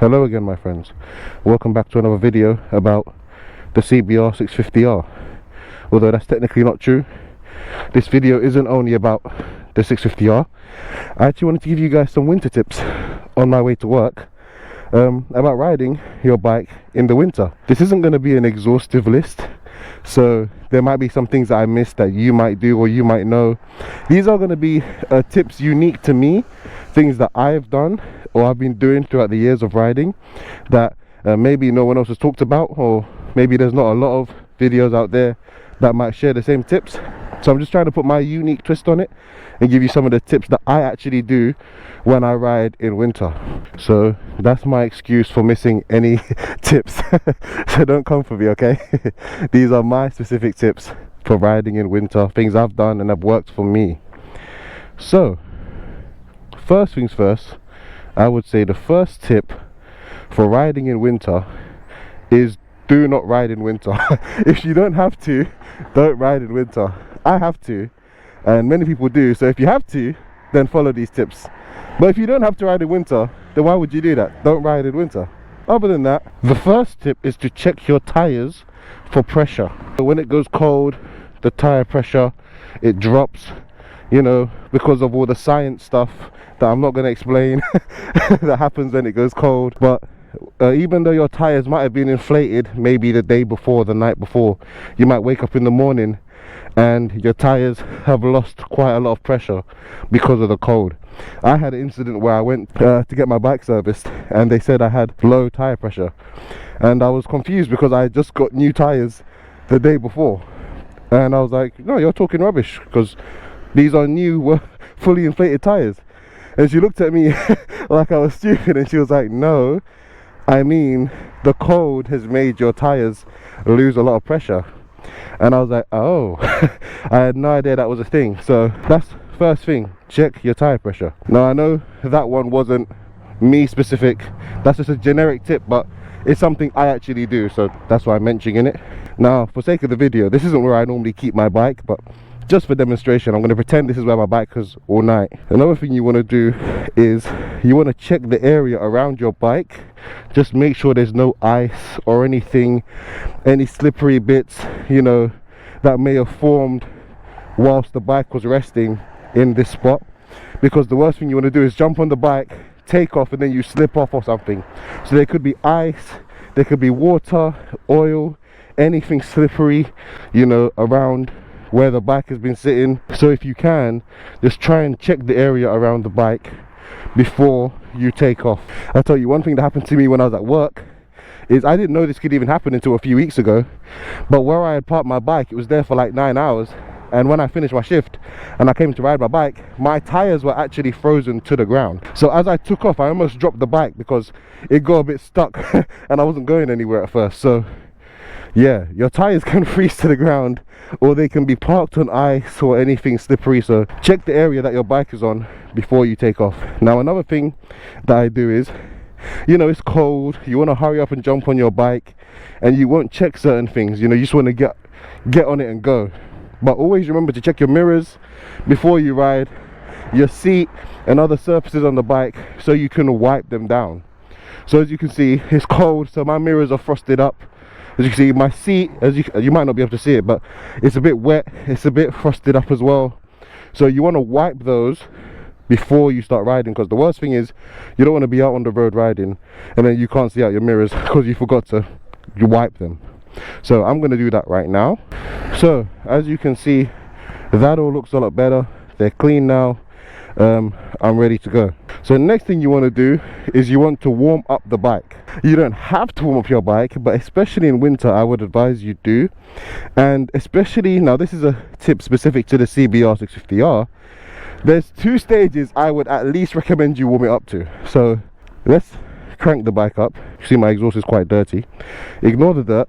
Hello again, my friends. Welcome back to another video about the CBR650R. Although that's technically not true. This video isn't only about the 650R. I actually wanted to give you guys some winter tips on my way to work about riding your bike in the winter. This isn't going to be an exhaustive list, so there might be some things that I missed that you might do or you might know. These are going to be tips unique to me, things that I've done or I've been doing throughout the years of riding that maybe no one else has talked about, or maybe there's not a lot of videos out there that might share the same tips. So I'm just trying to put my unique twist on it and give you some of the tips that I actually do when I ride in winter. So that's my excuse for missing any tips. So don't come for me, okay? These are my specific tips for riding in winter, things I've done and have worked for me. So first things first, I would say the first tip for riding in winter is do not ride in winter. If you don't have to, don't ride in winter. I have to, and many people do. So if you have to, then follow these tips. But if you don't have to ride in winter, then why would you do that? Don't ride in winter. Other than that, the first tip is to check your tires for pressure. When it goes cold, the tire pressure, it drops, you know, because of all the science stuff that I'm not going to explain that happens when it goes cold. But even though your tires might have been inflated maybe the day before, the night before, you might wake up in the morning and your tires have lost quite a lot of pressure because of the cold. I had an incident where I went to get my bike serviced and they said I had low tire pressure, and I was confused because I just got new tires the day before, and I was like, no, you're talking rubbish, because these are new fully inflated tires. And she looked at me like I was stupid, and she was like, no, I mean the cold has made your tires lose a lot of pressure. And I was like, oh. I had no idea that was a thing. So that's first thing, check your tire pressure. Now I know that one wasn't me specific, that's just a generic tip, but it's something I actually do, so that's why I'm mentioning it. Now for sake of the video, this isn't where I normally keep my bike, but just for demonstration, I'm going to pretend this is where my bike is all night. Another thing you want to do is you want to check the area around your bike. Just make sure there's no ice or anything, any slippery bits, you know, that may have formed whilst the bike was resting in this spot. Because the worst thing you want to do is jump on the bike, take off, and then you slip off or something. So there could be ice, there could be water, oil, anything slippery, you know, around where the bike has been sitting. So if you can, just try and check the area around the bike before you take off. I'll tell you one thing that happened to me when I was at work is I didn't know this could even happen until a few weeks ago, but where I had parked my bike, it was there for like 9 hours, and when I finished my shift and I came to ride my bike, my tires were actually frozen to the ground. So as I took off, I almost dropped the bike because it got a bit stuck and I wasn't going anywhere at first. So yeah, your tires can freeze to the ground, or they can be parked on ice or anything slippery. So check the area that your bike is on before you take off. Now another thing that I do is, you know, it's cold, you want to hurry up and jump on your bike, and you won't check certain things, you know, you just want to get on it and go. But always remember to check your mirrors before you ride, your seat and other surfaces on the bike, so you can wipe them down. So as you can see, it's cold, so my mirrors are frosted up. As you can see, my seat, as you might not be able to see it, but it's a bit wet, it's a bit frosted up as well. So you want to wipe those before you start riding, because the worst thing is you don't want to be out on the road riding and then you can't see out your mirrors because you forgot to wipe them. So I'm going to do that right now. So as you can see, that all looks a lot better. They're clean now. I'm ready to go. So the next thing you want to do is you want to warm up the bike. You don't have to warm up your bike, but especially in winter I would advise you do. And especially now, this is a tip specific to the CBR650R. There's 2 stages I would at least recommend you warm it up to. So let's crank the bike up. You see my exhaust is quite dirty. Ignore the dirt.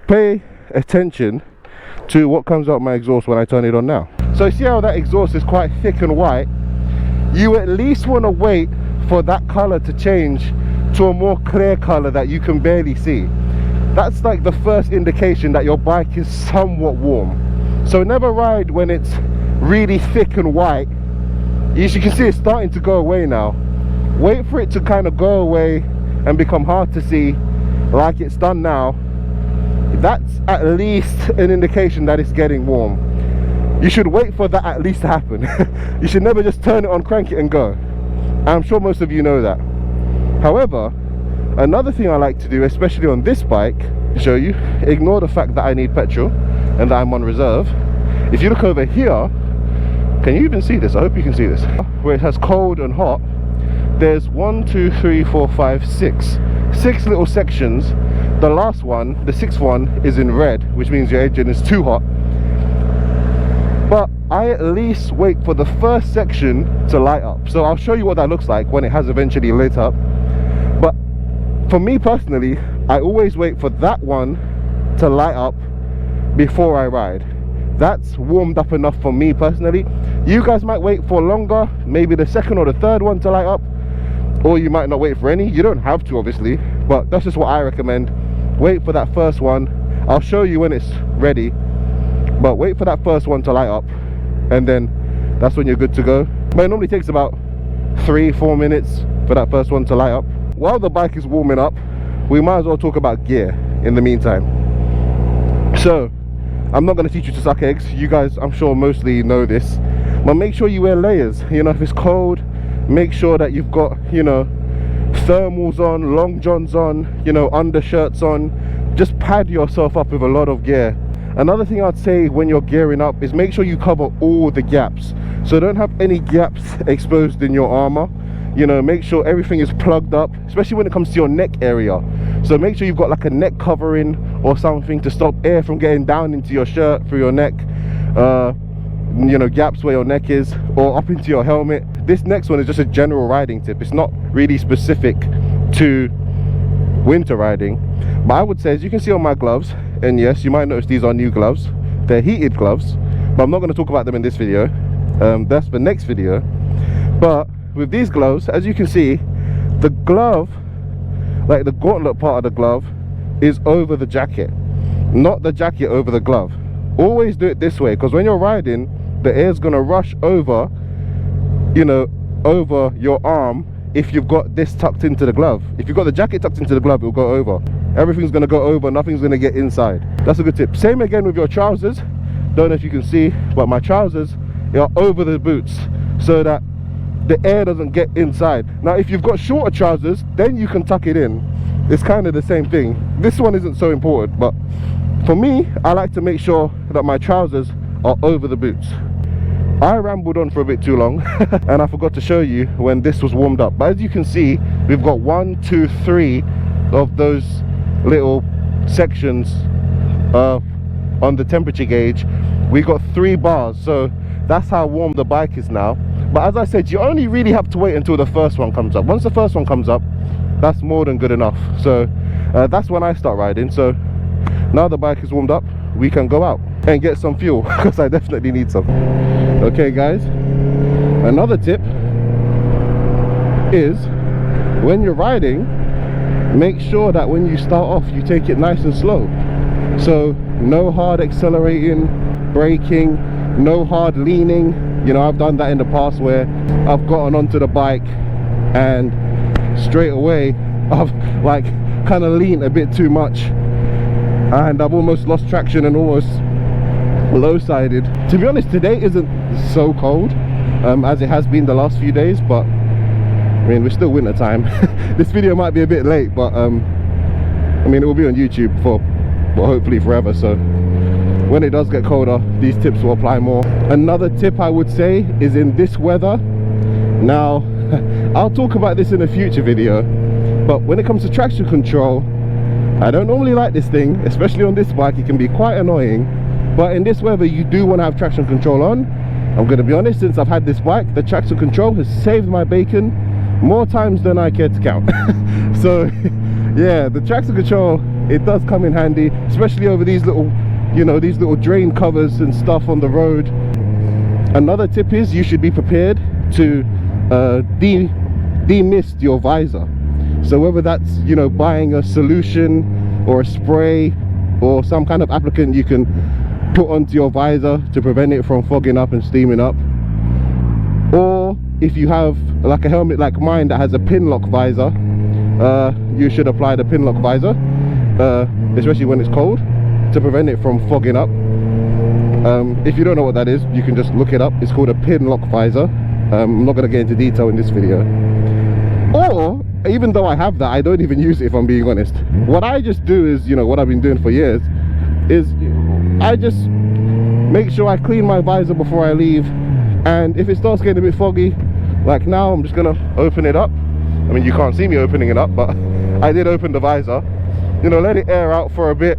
Pay attention to what comes out my exhaust when I turn it on now. So see how that exhaust is quite thick and white? You at least want to wait for that color to change to a more clear color that you can barely see. That's like the first indication that your bike is somewhat warm. So never ride when it's really thick and white. As you can see, it's starting to go away now. Wait for it to kind of go away and become hard to see like it's done now, that's at least an indication that it's getting warm. You should wait for that at least to happen. You should never just turn it on, crank it and go. I'm sure most of you know that. However, another thing I like to do, especially on this bike, to show you, ignore the fact that I need petrol and that I'm on reserve. If you look over here, can you even see this? I hope you can see this. Where it has cold and hot, there's 1, 2, 3, 4, 5, 6 little sections. The last one, the sixth one, is in red, which means your engine is too hot. But I at least wait for the first section to light up. So I'll show you what that looks like when it has eventually lit up. But for me personally, I always wait for that one to light up before I ride. That's warmed up enough for me personally. You guys might wait for longer, maybe the second or the third one to light up, or you might not wait for any. You don't have to, obviously, but that's just what I recommend. Wait for that first one. I'll show you when it's ready, but wait for that first one to light up, and then that's when you're good to go. But it normally takes about 3-4 minutes for that first one to light up. While the bike is warming up, we might as well talk about gear in the meantime. So I'm not going to teach you to suck eggs. You guys, I'm sure, mostly know this, but make sure you wear layers. You know, if it's cold, make sure that you've got, you know, thermals on, long johns on, you know, undershirts on. Just pad yourself up with a lot of gear. Another thing I'd say when you're gearing up is make sure you cover all the gaps. So don't have any gaps exposed in your armor. You know, make sure everything is plugged up, especially when it comes to your neck area. So make sure you've got like a neck covering or something to stop air from getting down into your shirt through your neck. You know, gaps where your neck is, or up into your helmet. This next one is just a general riding tip. It's not really specific to winter riding, but I would say, as you can see on my gloves, and yes, you might notice these are new gloves, they're heated gloves, but I'm not going to talk about them in this video. That's the next video. But with these gloves, as you can see, the glove, like the gauntlet part of the glove, is over the jacket, not the jacket over the glove. Always do it this way, because when you're riding, the air's going to rush over, you know, over your arm if you've got this tucked into the glove. If you've got the jacket tucked into the glove, it'll go over. Everything's going to go over, nothing's going to get inside. That's a good tip. Same again with your trousers. Don't know if you can see, but my trousers are over the boots so that the air doesn't get inside. Now if you've got shorter trousers, then you can tuck it in. It's kind of the same thing. This one isn't so important, but for me, I like to make sure that my trousers are over the boots. I rambled on for a bit too long and I forgot to show you when this was warmed up. But as you can see, we've got 1, 2, 3 of those little sections on the temperature gauge. We got 3 bars, so that's how warm the bike is now. But as I said, you only really have to wait until the first one comes up. Once the first one comes up, that's more than good enough. So that's when I start riding. So now the bike is warmed up, we can go out and get some fuel, because I definitely need some. Okay guys, another tip is when you're riding, make sure that when you start off, you take it nice and slow. So no hard accelerating, braking, no hard leaning. You know, I've done that in the past where I've gotten onto the bike and straight away I've like kind of leaned a bit too much and I've almost lost traction and almost low-sided. To be honest, today isn't so cold as it has been the last few days, but I mean, we're still winter time. This video might be a bit late, but I mean, it will be on YouTube for, well, hopefully forever. So when it does get colder, these tips will apply more. Another tip I would say is in this weather. Now, I'll talk about this in a future video, but when it comes to traction control, I don't normally like this thing, especially on this bike. It can be quite annoying, but in this weather you do want to have traction control on. I'm going to be honest, since I've had this bike, the traction control has saved my bacon more times than I care to count. So yeah, the traction control, it does come in handy, especially over these little, you know, these little drain covers and stuff on the road. Another tip is you should be prepared to demist your visor. So whether that's, you know, buying a solution or a spray or some kind of applicant you can put onto your visor to prevent it from fogging up and steaming up, or if you have like a helmet like mine that has a pin lock visor, you should apply the pin lock visor, especially when it's cold, to prevent it from fogging up. If you don't know what that is, you can just look it up. It's called a pin lock visor. I'm not going to get into detail in this video. Or, even though I have that, I don't even use it, if I'm being honest. What I just do is, you know, what I've been doing for years, is I just make sure I clean my visor before I leave. And if it starts getting a bit foggy, like now, I'm just going to open it up. I mean, you can't see me opening it up, but I did open the visor. You know, let it air out for a bit.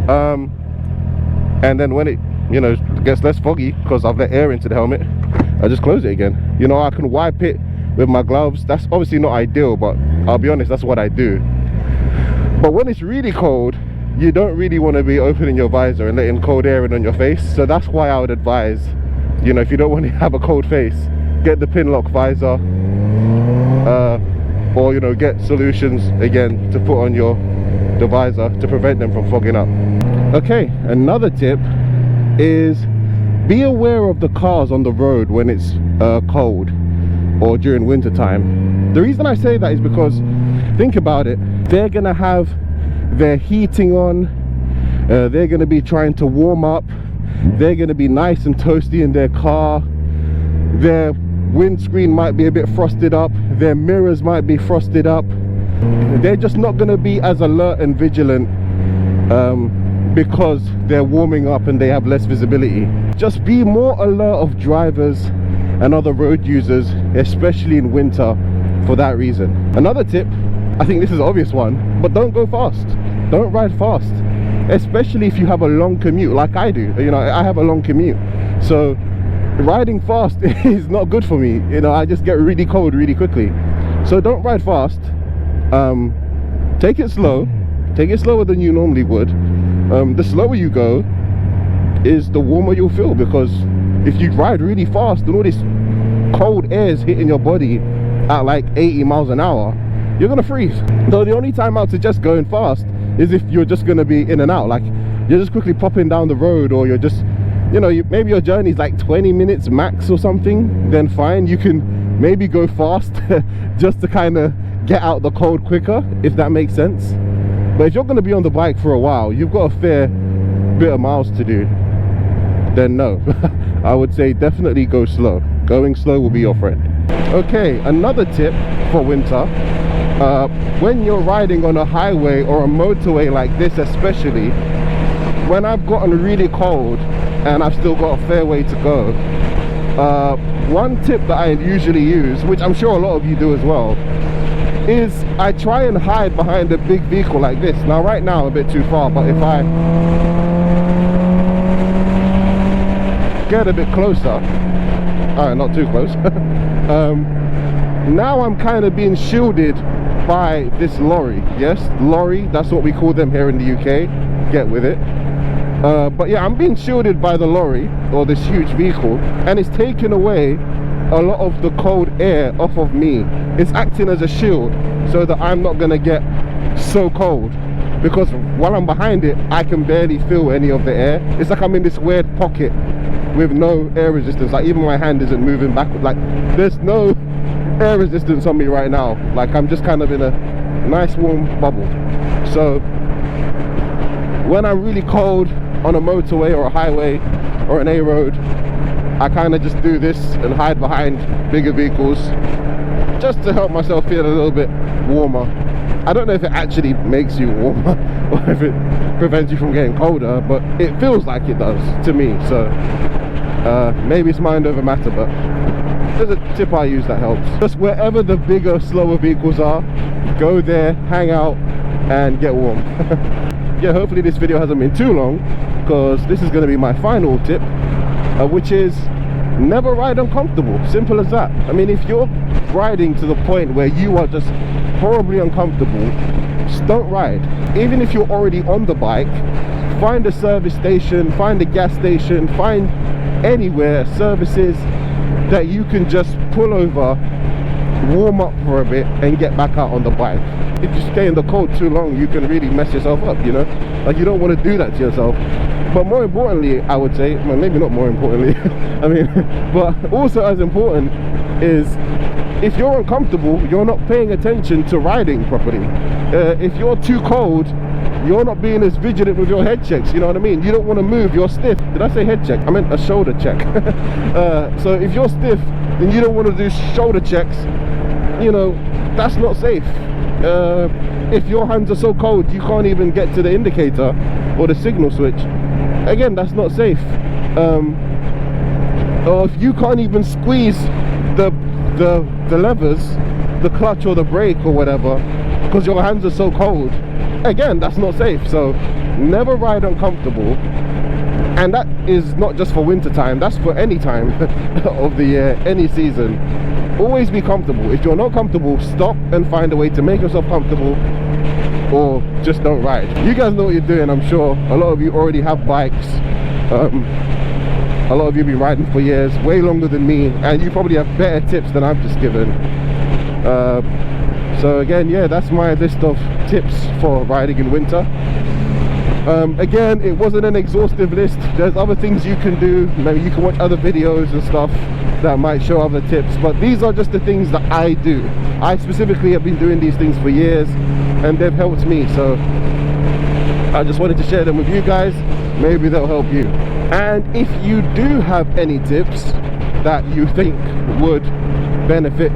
And then when it, you know, gets less foggy, because I've let air into the helmet, I just close it again. You know, I can wipe it with my gloves. That's obviously not ideal, but I'll be honest, that's what I do. But when it's really cold, you don't really want to be opening your visor and letting cold air in on your face. So that's why I would advise, you know, if you don't want to have a cold face, get the pin lock visor, or, you know, get solutions again to put on the visor to prevent them from fogging up. Okay, another tip is be aware of the cars on the road when it's cold or during winter time. The reason I say that is because, think about it, they're gonna have their heating on, they're gonna be trying to warm up, they're gonna be nice and toasty in their car, their windscreen might be a bit frosted up, their mirrors might be frosted up. They're just not gonna be as alert and vigilant because they're warming up and they have less visibility. Just be more alert of drivers and other road users, especially in winter, for that reason. Another tip, I think this is an obvious one, but don't go fast. Don't ride fast, especially if you have a long commute like I do. You know, I have a long commute, so riding fast is not good for me. You know, I just get really cold really quickly. So don't ride fast. Take it slow. Take it slower than you normally would. The slower you go is the warmer you'll feel, because if you ride really fast and all this cold air is hitting your body at like 80 miles an hour, you're gonna freeze. So the only time I'd suggest going fast is if you're just gonna be in and out, like you're just quickly popping down the road, or you're just, you know, maybe your journey is like 20 minutes max or something, then fine, you can maybe go fast just to kind of get out the cold quicker, if that makes sense. But if you're going to be on the bike for a while, you've got a fair bit of miles to do, then no. I would say definitely go slow. Going slow will be your friend. Okay, another tip for winter, when you're riding on a highway or a motorway like this, especially when I've gotten really cold and I've still got a fair way to go, one tip that I usually use, which I'm sure a lot of you do as well, is I try and hide behind a big vehicle like this. Now right now I'm a bit too far, but if I get a bit closer, alright, not too close, now I'm kind of being shielded by this lorry. Yes, lorry, that's what we call them here in the UK, get with it. But yeah, I'm being shielded by the lorry, or this huge vehicle, and it's taken away a lot of the cold air off of me. It's acting as a shield so that I'm not gonna get so cold, because while I'm behind it, I can barely feel any of the air. It's like I'm in this weird pocket with no air resistance. Like even my hand isn't moving backward. Like there's no air resistance on me right now. Like I'm just kind of in a nice warm bubble. So when I'm really cold on a motorway or a highway or an A road, I kind of just do this and hide behind bigger vehicles just to help myself feel a little bit warmer. I don't know if it actually makes you warmer or if it prevents you from getting colder, but it feels like it does to me. So maybe it's mind over matter, but there's a tip I use that helps. Just wherever the bigger, slower vehicles are, go there, hang out and get warm. Yeah, hopefully this video hasn't been too long, because this is going to be my final tip, which is never ride uncomfortable. Simple as that. I mean, if you're riding to the point where you are just horribly uncomfortable, just don't ride. Even if you're already on the bike, find a service station, find a gas station, find anywhere, services that you can just pull over, warm up for a bit and get back out on the bike. If you stay in the cold too long, you can really mess yourself up, you know, like you don't want to do that to yourself. But more importantly, I would say, well, maybe not more importantly, I mean, but also as important is if you're uncomfortable, you're not paying attention to riding properly. If you're too cold, you're not being as vigilant with your head checks, you know what I mean? You don't want to move, you're stiff. Did I say head check? I meant a shoulder check. So if you're stiff, then you don't want to do shoulder checks, you know, that's not safe. If your hands are so cold you can't even get to the indicator or the signal switch, again, that's not safe. Or if you can't even squeeze the levers, the clutch or the brake or whatever, because your hands are so cold, again, that's not safe. So never ride uncomfortable. And that is not just for winter time, that's for any time of the year, any season. Always be comfortable. If you're not comfortable, stop and find a way to make yourself comfortable, or just don't ride. You guys know what you're doing, I'm sure. A lot of you already have bikes. A lot of you have been riding for years, way longer than me, and you probably have better tips than I've just given. So again, yeah, that's my list of tips for riding in winter. Again, it wasn't an exhaustive list. There's other things you can do. Maybe you can watch other videos and stuff that might show other tips, but these are just the things that I do. I specifically have been doing these things for years and they've helped me, so I just wanted to share them with you guys. Maybe they'll help you. And if you do have any tips that you think would benefit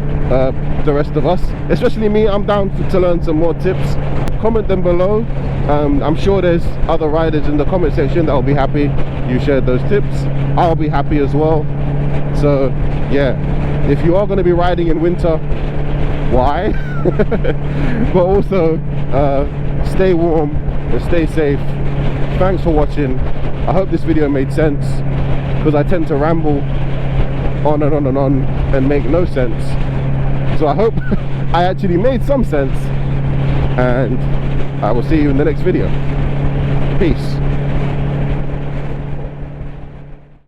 the rest of us, especially me, I'm down to learn some more tips. Comment them below. I'm sure there's other riders in the comment section that will be happy you shared those tips. I'll be happy as well. So yeah, if you are going to be riding in winter, why? But also stay warm and stay safe. Thanks for watching. I hope this video made sense, because I tend to ramble on and on and on and make no sense. So I hope I actually made some sense, and I will see you in the next video. Peace.